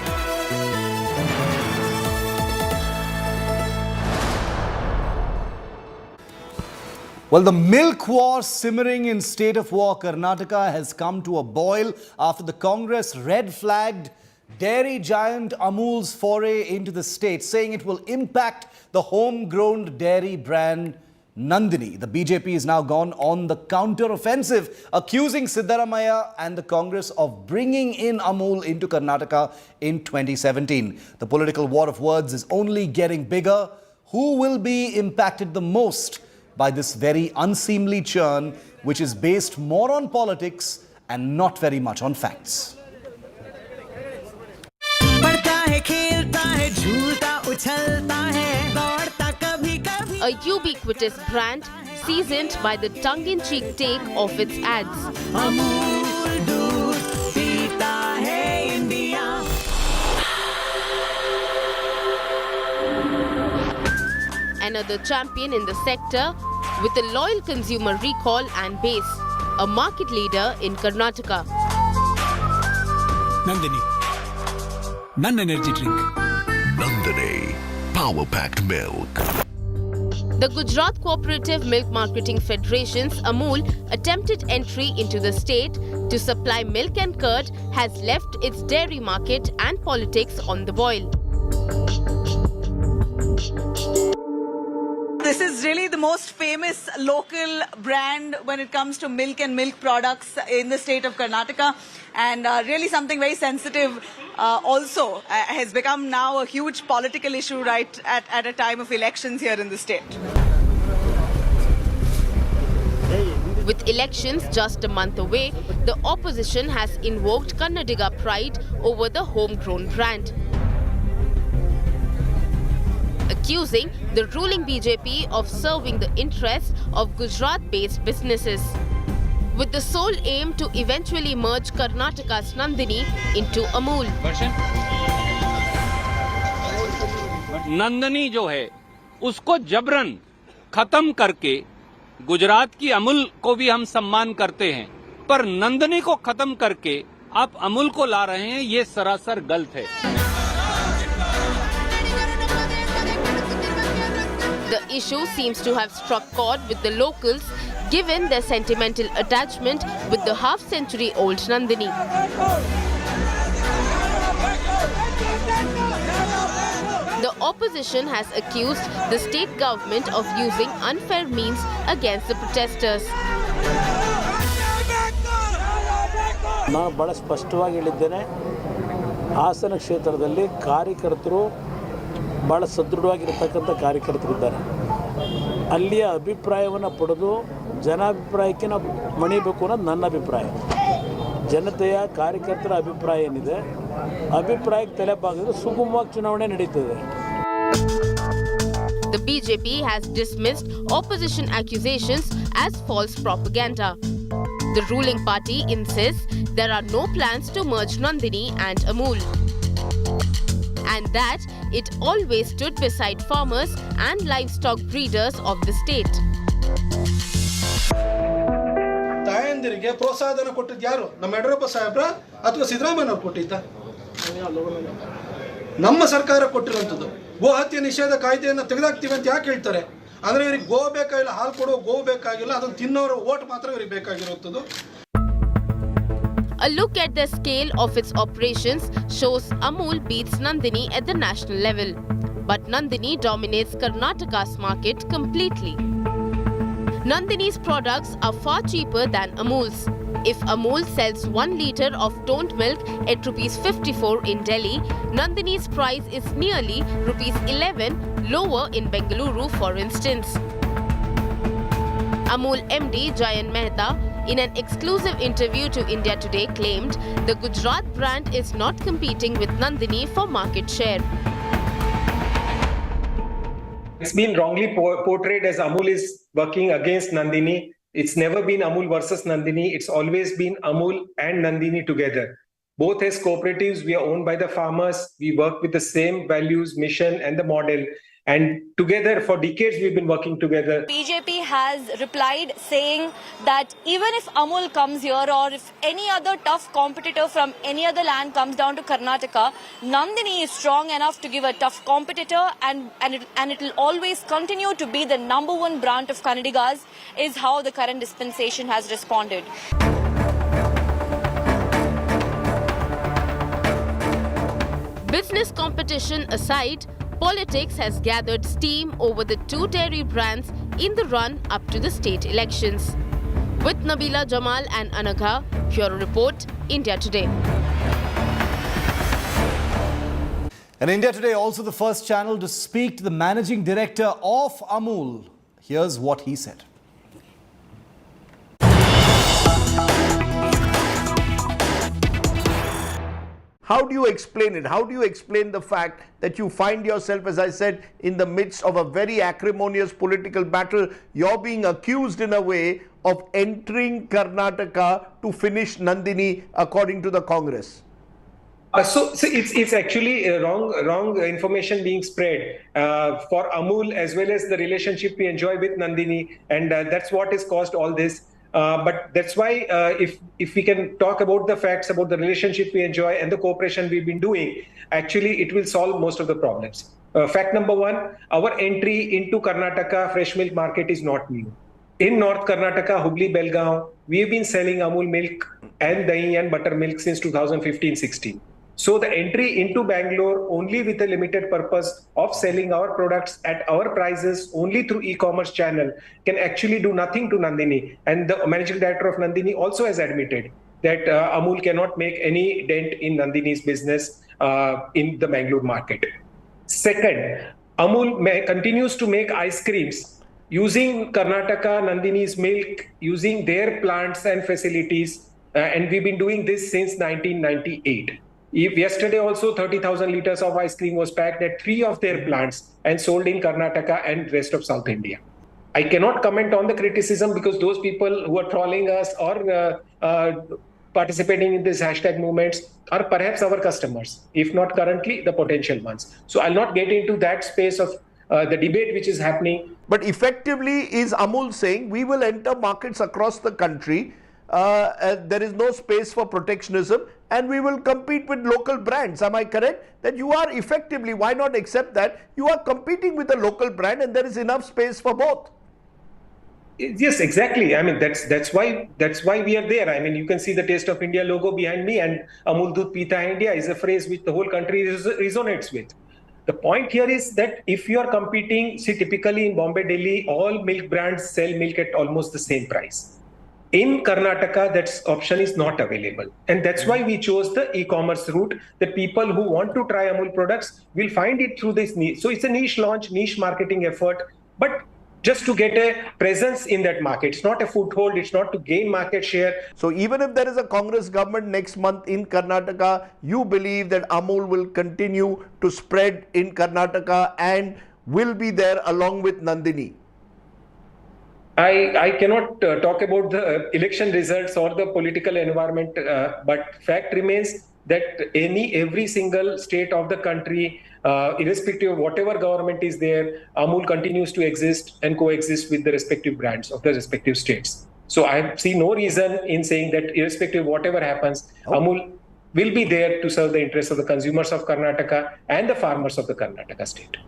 Well, the milk war simmering in state of war Karnataka has come to a boil after the Congress red-flagged dairy giant Amul's foray into the state, saying it will impact the homegrown dairy brand Nandini. The BJP is now gone on the counter-offensive, accusing Siddaramaiah and the Congress of bringing in Amul into Karnataka in 2017. The political war of words is only getting bigger. Who will be impacted the most by this very unseemly churn, which is based more on politics and not very much on facts? A ubiquitous brand seasoned by the tongue-in-cheek take of its ads. Another champion in the sector with a loyal consumer recall and base, a market leader in Karnataka. Nandini, non-energy drink. Nandini, power-packed milk. The Gujarat Cooperative Milk Marketing Federation's Amul attempted entry into the state to supply milk and curd has left its dairy market and politics on the boil. This is really the most famous local brand when it comes to milk and milk products in the state of Karnataka, and really something very sensitive also has become now a huge political issue right at a time of elections here in the state. With elections just a month away, the opposition has invoked Kannadiga pride over the homegrown brand, accusing the ruling BJP of serving the interests of Gujarat-based businesses, with the sole aim to eventually merge Karnataka's Nandini into Amul. Nandini जो है उसको जबरन खत्म करके गुजरात की अमूल को भी हम सम्मान करते हैं, पर नंदनी को खत्म करके आप अमूल को ला रहे हैं, ये सरासर गलत है. The issue seems to have struck chord with the locals, given their sentimental attachment with the half-century-old Nandini. The opposition has accused the state government of using unfair means against the protesters. ನಾನು ಬಹಳ ಸ್ಪಷ್ಟವಾಗಿ ಹೇಳಿದ್ದೇನೆ, ಹಾಸನ ಕ್ಷೇತ್ರದಲ್ಲಿ ಕಾರ್ಯಕರ್ತರು ಭಾಳ ಸದೃಢವಾಗಿರತಕ್ಕಂಥ ಕಾರ್ಯಕರ್ತರಿದ್ದಾರೆ. ಅಲ್ಲಿಯ ಅಭಿಪ್ರಾಯವನ್ನು ಪಡೆದು ಜನಾಭಿಪ್ರಾಯಕ್ಕೆ ನಾವು ಮಣಿಬೇಕು ಅನ್ನೋದು ನನ್ನ ಅಭಿಪ್ರಾಯ. ಜನತೆಯ ಕಾರ್ಯಕರ್ತರ ಅಭಿಪ್ರಾಯ ಏನಿದೆ, ಅಭಿಪ್ರಾಯಕ್ಕೆ ತಲೆಬಾಗಿದ್ರೆ ಸುಗಮವಾಗಿ ಚುನಾವಣೆ ನಡೀತದೆ. The BJP has dismissed opposition accusations as false propaganda. The ruling party insists there are no plans to merge Nandini and Amul, and that it always stood beside farmers and livestock breeders of the state. ತಾಯಂದಿರಿಗೆ ಪ್ರೋತ್ಸಾಹನ ಕೊಟ್ಟಿದ್ದು ಯಾರು? ನಮ್ಮ ಯಡಿಯೂರಪ್ಪ ಸಾಹೇಬ್ರ ಅಥವಾ ಸಿದ್ದರಾಮಯ್ಯನವರು ಕೊಟ್ಟಿದ್ದ? ನಮ್ಮ ಸರ್ಕಾರ ಕೊಟ್ಟಿರುವಂಥದ್ದು. ಗೋ ಹತ್ಯೆ ನಿಷೇಧ ಕಾಯ್ದೆಯನ್ನು ತೆಗೆದಾಕ್ತೀವಿ ಅಂತ ಯಾಕೆ ಹೇಳ್ತಾರೆ ಅಂದ್ರೆ, ಇವರಿಗೆ ಗೋ ಬೇಕಾಗಿಲ್ಲ, ಹಾಲು ಕೊಡೋ ಗೋ ಬೇಕಾಗಿಲ್ಲ, ಅದನ್ನು ತಿನ್ನೋರು ಓಟ್ ಮಾತ್ರ ಇವರಿಗೆ ಬೇಕಾಗಿರುವಂಥದ್ದು. A look at the scale of its operations shows Amul beats Nandini at the national level, but Nandini dominates Karnataka's market completely. Nandini's products are far cheaper than Amul's. If Amul sells 1 litre of toned milk at ₹54 in Delhi, Nandini's price is nearly ₹11 lower in Bengaluru, for instance. Amul MD Jayan Mehta in an exclusive interview to India Today, claimed the Gujarat brand is not competing with Nandini for market share. It's been wrongly portrayed as Amul is working against Nandini. It's never been Amul versus Nandini. It's always been Amul and Nandini together. Both as cooperatives, we are owned by the farmers. We work with the same values, mission, and the model. And together, for decades, we've been working together. BJP has replied saying that even if Amul comes here or if any other tough competitor from any other land comes down to Karnataka, Nandini is strong enough to give a tough competitor and it will always continue to be the #1 brand of Kannadigas, is how the current dispensation has responded. Business competition aside, politics has gathered steam over the two dairy brands in the run up to the state elections. With Nabila Jamal and Anagha, Bureau Report, India Today. And India Today, also the first channel to speak to the managing director of Amul. Here's what he said. How do you explain it? How do you explain the fact that you find yourself, as I said, in the midst of a very acrimonious political battle? You're being accused in a way of entering Karnataka to finish Nandini, according to the Congress. So it's actually wrong information being spread for Amul, as well as the relationship we enjoy with Nandini, and that's what has caused all this. But that's why if we can talk about the facts about the relationship we enjoy and the cooperation we've been doing, actually it will solve most of the problems. Fact number one, our entry into Karnataka fresh milk market is not new. In North Karnataka, Hubli, Belgaum, we've been selling Amul milk and dahi and buttermilk since 2015-16. So the entry into Bangalore only with a limited purpose of selling our products at our prices only through e-commerce channel can actually do nothing to Nandini. And the managing director of Nandini also has admitted that Amul cannot make any dent in Nandini's business in the Bangalore market. Second, Amul continues to make ice creams using Karnataka Nandini's milk, using their plants and facilities. And we've been doing this since 1998. Yesterday also 30,000 liters of ice cream was packed at 3 of their plants and sold in Karnataka and rest of South India. I cannot comment on the criticism because those people who are trolling us or participating in this hashtag movements are perhaps our customers, if not currently, the potential ones. So I'll not get into that space of the debate which is happening. But effectively, is Amul saying we will enter markets across the country, there is no space for protectionism, and we will compete with local brands? Am I correct? That you are effectively, why not accept that you are competing with a local brand and there is enough space for both? Yes, exactly. I mean, that's why we are there. I mean, you can see the Taste of India logo behind me, and Amul Doodh Peeta Hai India is a phrase which the whole country resonates with. The point here is that if you are competing, see, typically in Bombay, Delhi, all milk brands sell milk at almost the same price. In Karnataka, that option is not available. And that's why we chose the e-commerce route, that people who want to try Amul products will find it through this niche. So it's a niche launch, niche marketing effort, but just to get a presence in that market. It's not a foothold, it's not to gain market share. So even if there is a Congress government next month in Karnataka, you believe that Amul will continue to spread in Karnataka and will be there along with Nandini? I cannot talk about the election results or the political environment, but fact remains that every single state of the country, irrespective of whatever government is there, Amul continues to exist and coexist with the respective brands of the respective states. So I see no reason in saying that irrespective of whatever happens, Amul will be there to serve the interests of the consumers of Karnataka and the farmers of the Karnataka state.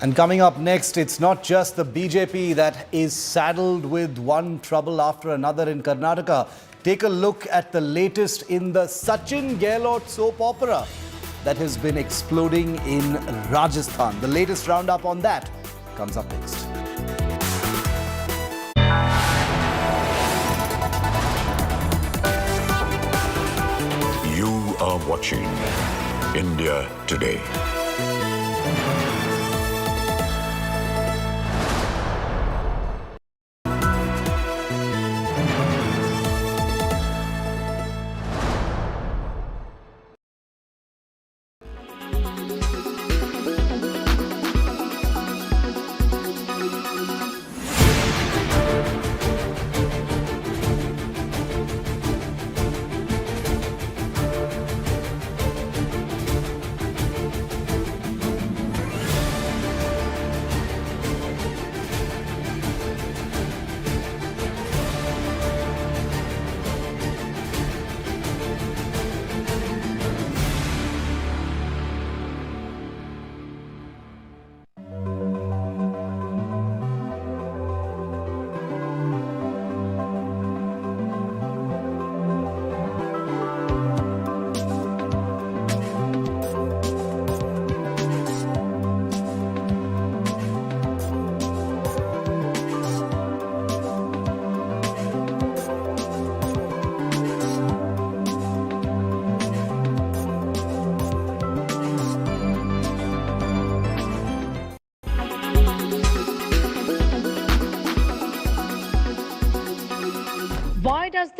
And coming up next, it's not just the BJP that is saddled with one trouble after another in Karnataka. Take a look at the latest in the Sachin Gehlot soap opera that has been exploding in Rajasthan. The latest roundup on that comes up next. You are watching India Today.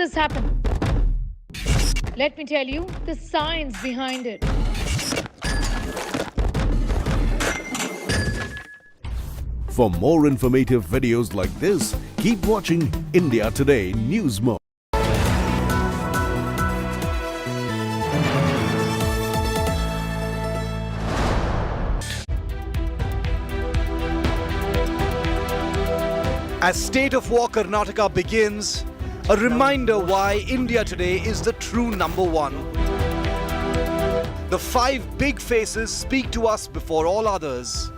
this happen? Let me tell you the science behind it. For more informative videos like this, keep watching India Today News Mode. As State of War Karnataka begins, a reminder why India Today is the true number one. The 5 big faces speak to us before all others.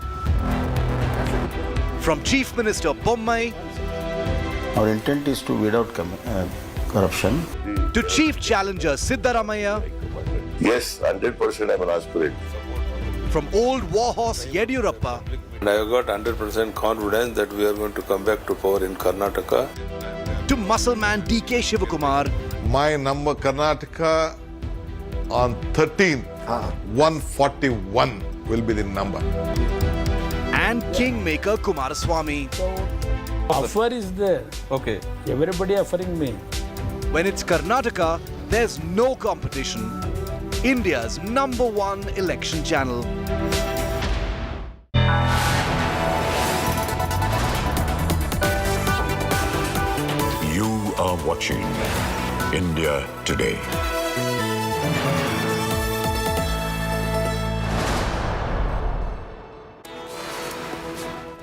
From Chief Minister Bommai, our intent is to weed out corruption, to Chief Challenger Siddaramaiah, yes, 100% I'm an aspirant. From old warhorse Yediyurappa, And I have got 100% confidence that we are going to come back to power in Karnataka. to muscle man DK Shivakumar, My number Karnataka on 13, 141 will be the number. and Kingmaker Kumaraswamy. Offer is there. Okay. Everybody offering me. When it's Karnataka, there's no competition. India's number one election channel. You are watching India Today.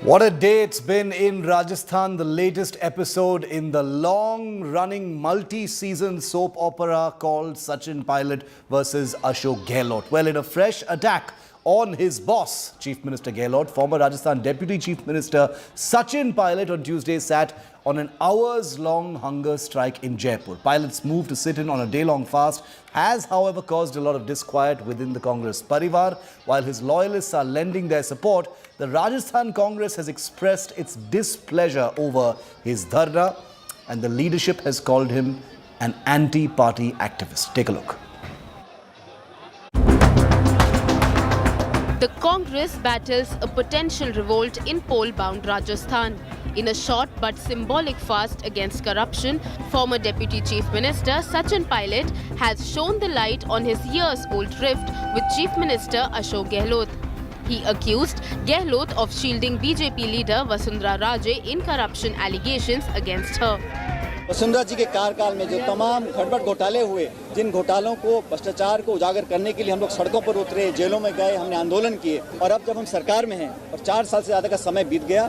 What a day it's been in Rajasthan, the latest episode in the long-running multi-season soap opera called Sachin Pilot versus Ashok Gehlot. Well, in a fresh attack on his boss, Chief Minister Gehlot, former Rajasthan Deputy Chief Minister Sachin Pilot on Tuesday sat on an hours-long hunger strike in Jaipur. Pilot's move to sit in on a day-long fast has, however, caused a lot of disquiet within the Congress Parivar. While his loyalists are lending their support, the Rajasthan Congress has expressed its displeasure over his dharna, and the leadership has called him an anti-party activist. Take a look. The Congress battles a potential revolt in poll-bound Rajasthan. In a short but symbolic fast against corruption, former Deputy Chief Minister Sachin Pilot has shone the light on his years-old rift with Chief Minister Ashok Gehlot. He accused Gehlot of shielding BJP leader Vasundhara Raje in corruption allegations against her. Vasundhara जी के कार्यकाल में जो तमाम गड़बड़ घोटाले हुए, जिन घोटालों को भ्रष्टाचार को उजागर करने के लिए हम लोग सड़कों पर उतरे, जेलों में गए, हमने आंदोलन किए, और अब जब हम सरकार में हैं और 4 साल से ज़्यादा का समय बीत गया,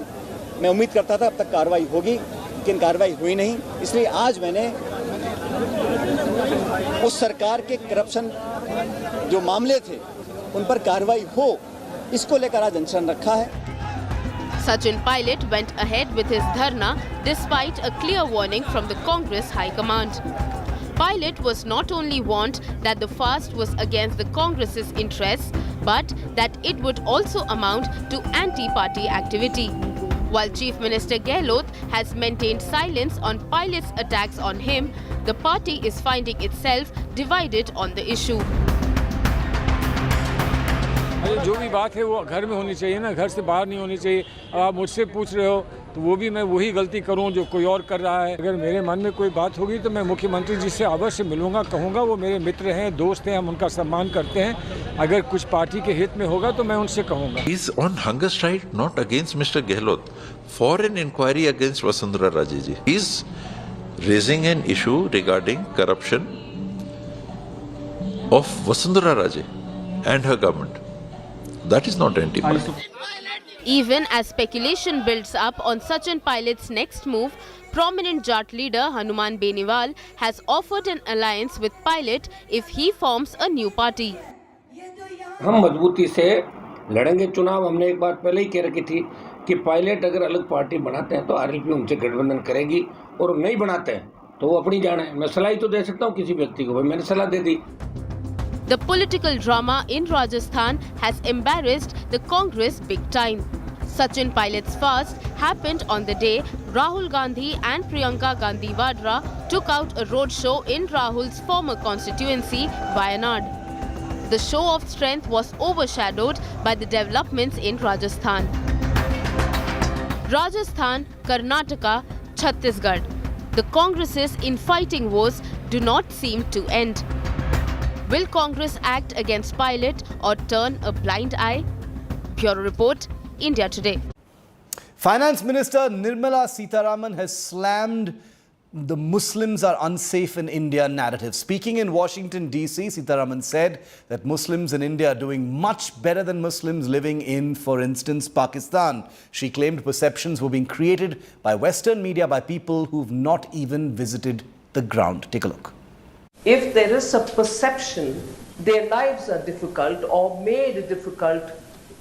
मैं उम्मीद करता था अब तक कार्रवाई होगी, लेकिन कार्रवाई हुई नहीं। इसलिए आज मैंने उस सरकार के करप्शन जो मामले थे उन पर कार्रवाई हो, इसको लेकर आज अनशन रखा है। Sachin Pilot went ahead with his dharna despite a clear warning from the Congress High Command. Pilot was not only warned that the fast was against the Congress's interests, but that it would also amount to anti-party activity. While Chief Minister Gehlot has maintained silence on Pilot's attacks on him, the party is finding itself divided on the issue. जो भी बात है वो घर में होनी चाहिए ना, घर से बाहर नहीं होनी चाहिए। आप मुझसे पूछ रहे हो तो वो भी मैं वही गलती करूं जो कोई और कर रहा है। अगर मेरे मन में कोई बात होगी तो मैं मुख्यमंत्री जी से अवश्य मिलूंगा, कहूंगा, वो मेरे मित्र हैं, दोस्त हैं, हम उनका सम्मान करते हैं। अगर कुछ पार्टी के हित में होगा तो मैं उनसे कहूंगा। He is on hunger strike not against Mr. Gehlot, for an inquiry against Vasundhara Raje ji. He is raising an issue regarding corruption of Vasundhara Raje and her government. That is not anti-party. Even as speculation builds up on Sachin Pilot's next move, prominent Jat leader Hanuman Beniwal has offered an alliance with Pilot if he forms a new party. हम मजबूती से लड़ेंगे चुनाव। हमने एक बात पहले ही कह रखी थी कि पायलट अगर अलग पार्टी बनाते हैं तो आरएलपी उनसे गठबंधन करेगी, और नहीं बनाते हैं तो वो अपनी जान है। मैं सलाह ही तो दे सकता हूँ किसी व्यक्ति को, भाई मैंने सलाह दे दी। The political drama in Rajasthan has embarrassed the Congress big time. Sachin Pilot's fast happened on the day Rahul Gandhi and Priyanka Gandhi Vadra took out a roadshow in Rahul's former constituency, Wayanad. The show of strength was overshadowed by the developments in Rajasthan. Rajasthan, Karnataka, Chhattisgarh. The Congress's infighting wars do not seem to end. Will Congress act against pilot or turn a blind eye? Bureau Report, India Today. Finance Minister Nirmala Sitharaman has slammed the Muslims are unsafe in India narrative. Speaking in Washington, D.C., Sitharaman said that Muslims in India are doing much better than Muslims living in, for instance, Pakistan. She claimed perceptions were being created by Western media by people who've not even visited the ground. Take a look. If there is a perception their lives are difficult or made difficult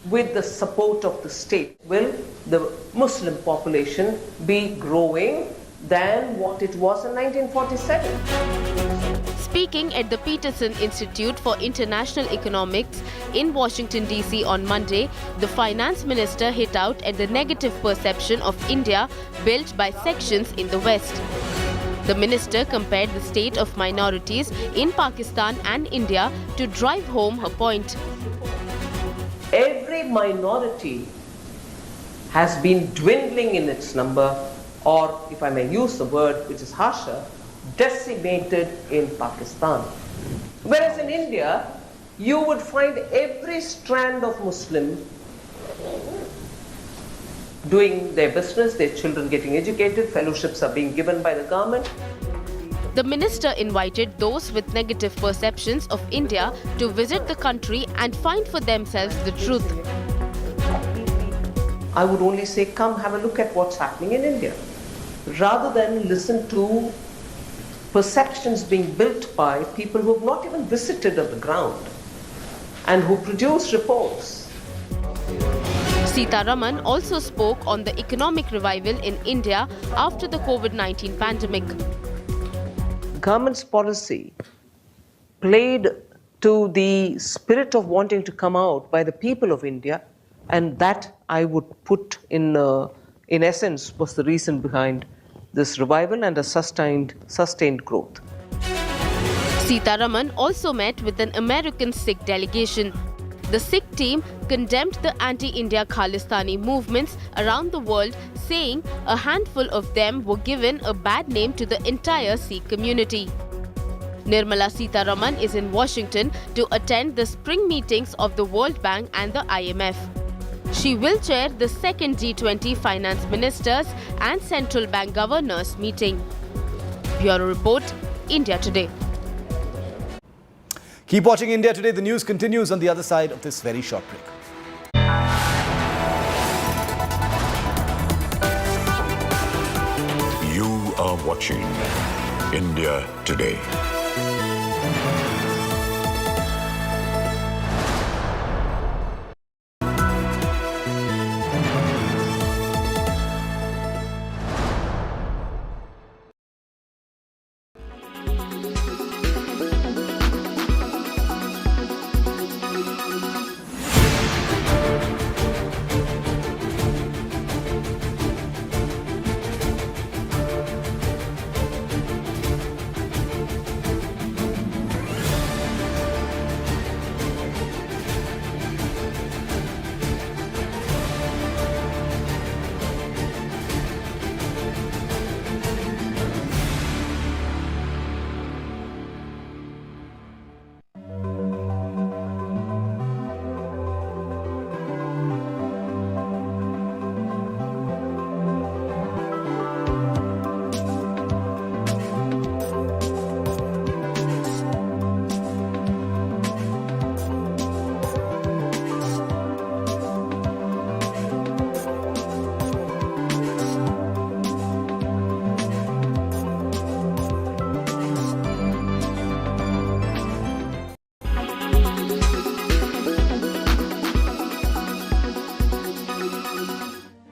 with the support of the state, will the Muslim population be growing than what it was in 1947? Speaking at the Peterson Institute for International Economics in Washington, D.C. on Monday, the finance minister hit out at the negative perception of India built by sections in the West. The minister compared the state of minorities in Pakistan and India to drive home her point. Every minority has been dwindling in its number, or if I may use the word which is harsher, decimated in Pakistan. Whereas in India, you would find every strand of Muslim doing their business, their children getting educated, fellowships are being given by the government. The minister invited those with negative perceptions of India to visit the country and find for themselves the truth. I would only say, come have a look at what's happening in India, rather than listen to perceptions being built by people who have not even visited on the ground and who produce reports. Sitharaman also spoke on the economic revival in India after the COVID-19 pandemic. Government's policy played to the spirit of wanting to come out by the people of India, and that I would put in essence was the reason behind this revival and a sustained growth. Sitharaman also met with an American Sikh delegation. The Sikh team condemned the anti-India Khalistani movements around the world, saying a handful of them were given a bad name to the entire Sikh community. Nirmala Sitharaman is in Washington to attend the spring meetings of the World Bank and the IMF. She will chair the second G20 finance ministers and central bank governors meeting. Bureau Report, India Today. Keep watching India Today. The news continues on the other side of this very short break. You are watching India Today.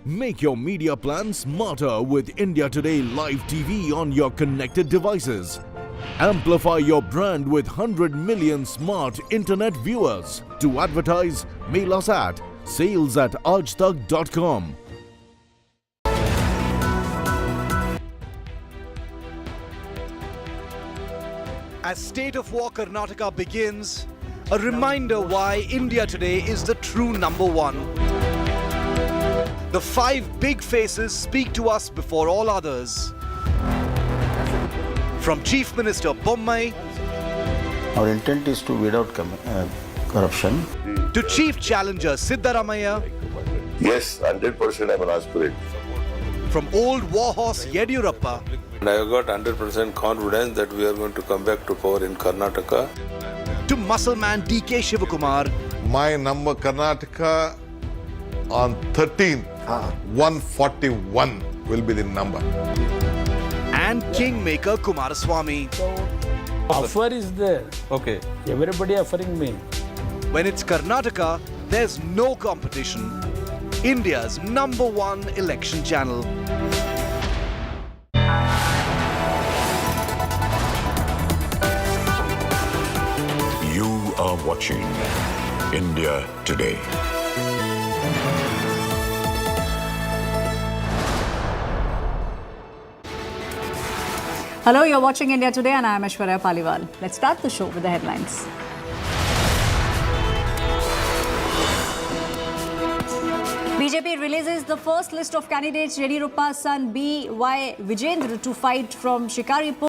Make your media plan smarter with India Today Live TV on your connected devices. Amplify your brand with 100 million smart internet viewers. To advertise, mail us at sales@aajtak.com. As State of War Karnataka begins, a reminder why India Today is the true number one. The 5 big faces speak to us before all others. From Chief Minister Bommai Our intent is to weed out corruption. to Chief Challenger Siddaramaiah, Yes, 100% I'm an aspirant. from old warhorse Yediyurappa And I have got 100% confidence that we are going to come back to power in Karnataka. to muscle man DK Shivakumar, My number Karnataka on 13th, 141 will be the number. and Kingmaker Kumaraswamy. Offer is there. Okay. Everybody offering me. When it's Karnataka, there's no competition. India's #1 election channel. You are watching India Today. Hello, you're watching India Today and I am Aishwarya Paliwal. Let's start the show with the headlines. BJP releases the first list of candidates. Yediyurappa's son B.Y. Vijendra to fight from Shikaripur.